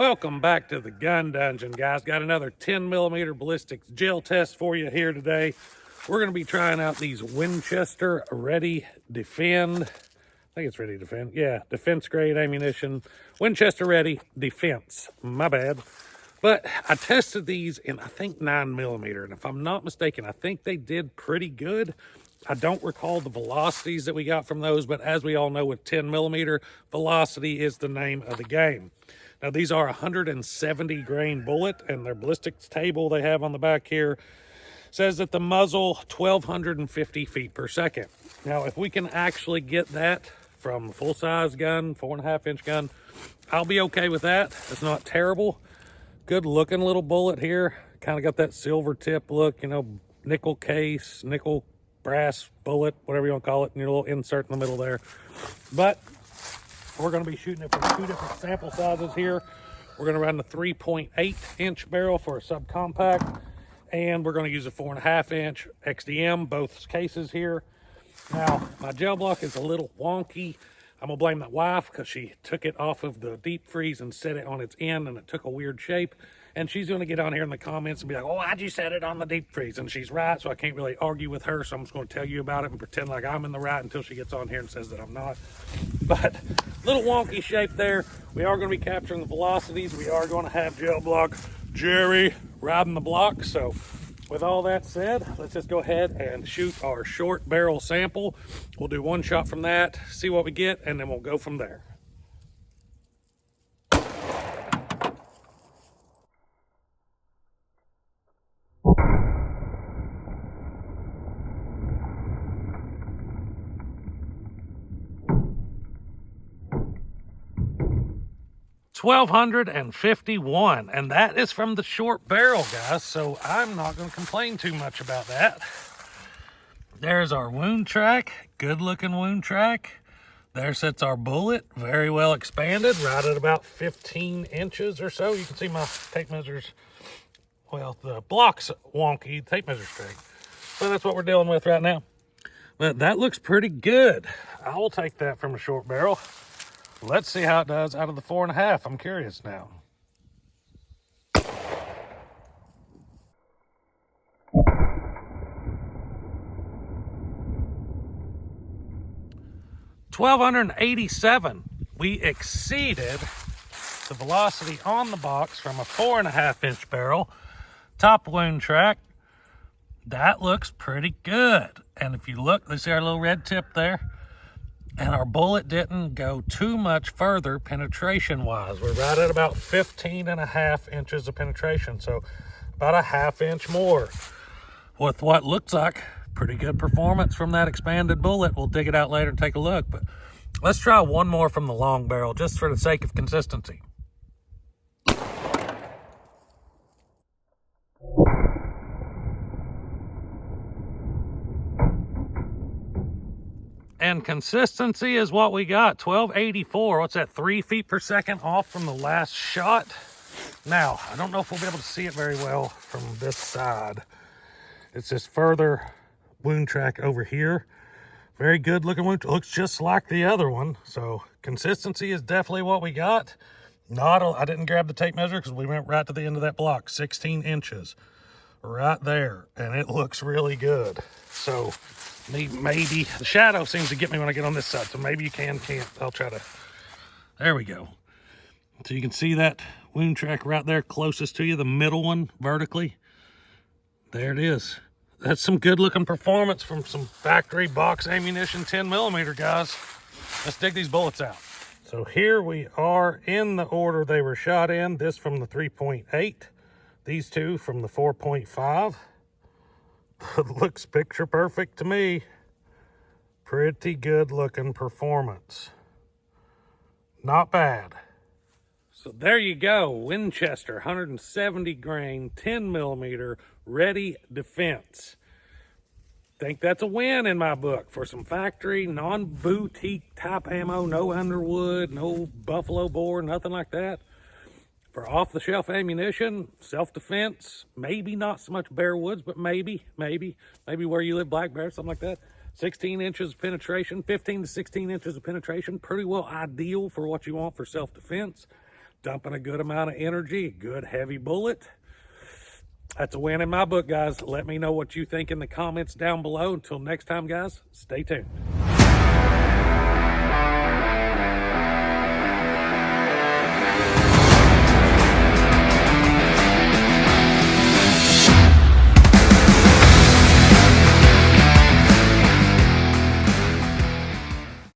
Welcome back to the gun dungeon, guys. Got another 10mm ballistics gel test for you here today. We're going to be trying out these Winchester Ready Defend. I think it's Ready Defend. Yeah, defense grade ammunition. Winchester Ready Defense. My bad. But I tested these in, I think, 9mm. And if I'm not mistaken, I think they did pretty good. I don't recall the velocities that we got from those, but as we all know with 10mm, velocity is the name of the game. Now, these are 170 grain bullet, and their ballistics table they have on the back here says that the muzzle 1,250 feet per second. Now, if we can actually get that from a full-size gun, 4.5-inch gun, I'll be okay with that. It's not terrible. Good-looking little bullet here. Kind of got that silver tip look, you know, nickel case, nickel brass bullet, whatever you want to call it, and your little insert in the middle there. But we're going to be shooting it from two different sample sizes here. We're going to run the 3.8-inch barrel for a subcompact, and we're going to use a 4.5-inch XDM, both cases here. Now, my gel block is a little wonky. I'm going to blame my wife because she took it off of the deep freeze and set it on its end, and it took a weird shape. And she's going to get on here in the comments and be like, oh, why'd you set it on the deep freeze? And she's right, so I can't really argue with her. So I'm just going to tell you about it and pretend like I'm in the right until she gets on here and says that I'm not. But little wonky shape there. We are going to be capturing the velocities. We are going to have gel block Jerry riding the block. So with all that said, let's just go ahead and shoot our short barrel sample. We'll do one shot from that, see what we get, and then we'll go from there. $1,251, and that is from the short barrel, guys, so I'm not going to complain too much about that. There's our wound track, good looking wound track. There sits our bullet, very well expanded, right at about 15 inches or so. You can see my tape measures. Well, the block's wonky, tape measure's straight, but that's what we're dealing with right now. But that looks pretty good. I will take that from a short barrel. Let's see how it does out of the 4.5. I'm curious now. $1,287. We exceeded the velocity on the box from a 4.5-inch barrel. Top wound track. That looks pretty good. And if you look, let's see our little red tip there. And our bullet didn't go too much further penetration-wise. We're right at about 15.5 inches of penetration, so about a 1/2 inch more. With what looks like pretty good performance from that expanded bullet. We'll dig it out later and take a look, but let's try one more from the long barrel, just for the sake of consistency. And consistency is what we got. 1284. What's that, 3 feet per second off from the last shot? Now, I don't know if we'll be able to see it very well from this side. It's this further wound track over here. Very good looking wound. Looks just like the other one. So consistency is definitely what we got. I didn't grab the tape measure because we went right to the end of that block. 16 inches right there. And it looks really good. So maybe the shadow seems to get me when I get on this side, so maybe you can't. I'll try to. There we go. So you can see that wound track right there closest to you, the middle one vertically. There it is. That's some good looking performance from some factory box ammunition 10mm, guys. Let's dig these bullets out. So here we are in the order they were shot in. This from the 3.8, these two from the 4.5. Looks picture perfect to me. Pretty good looking performance. Not bad. So there you go. Winchester 170 grain 10mm Ready Defense. Think that's a win in my book for some factory non-boutique type ammo. No Underwood, no Buffalo Bore, nothing like that. For off-the-shelf ammunition, self-defense, maybe not so much bare woods, but maybe where you live, black bear, something like that. 16 inches of penetration, 15 to 16 inches of penetration, pretty well ideal for what you want for self-defense. dumping a good amount of energy, a good heavy bullet. That's a win in my book, guys. Let me know what you think in the comments down below. Until next time, guys, stay tuned.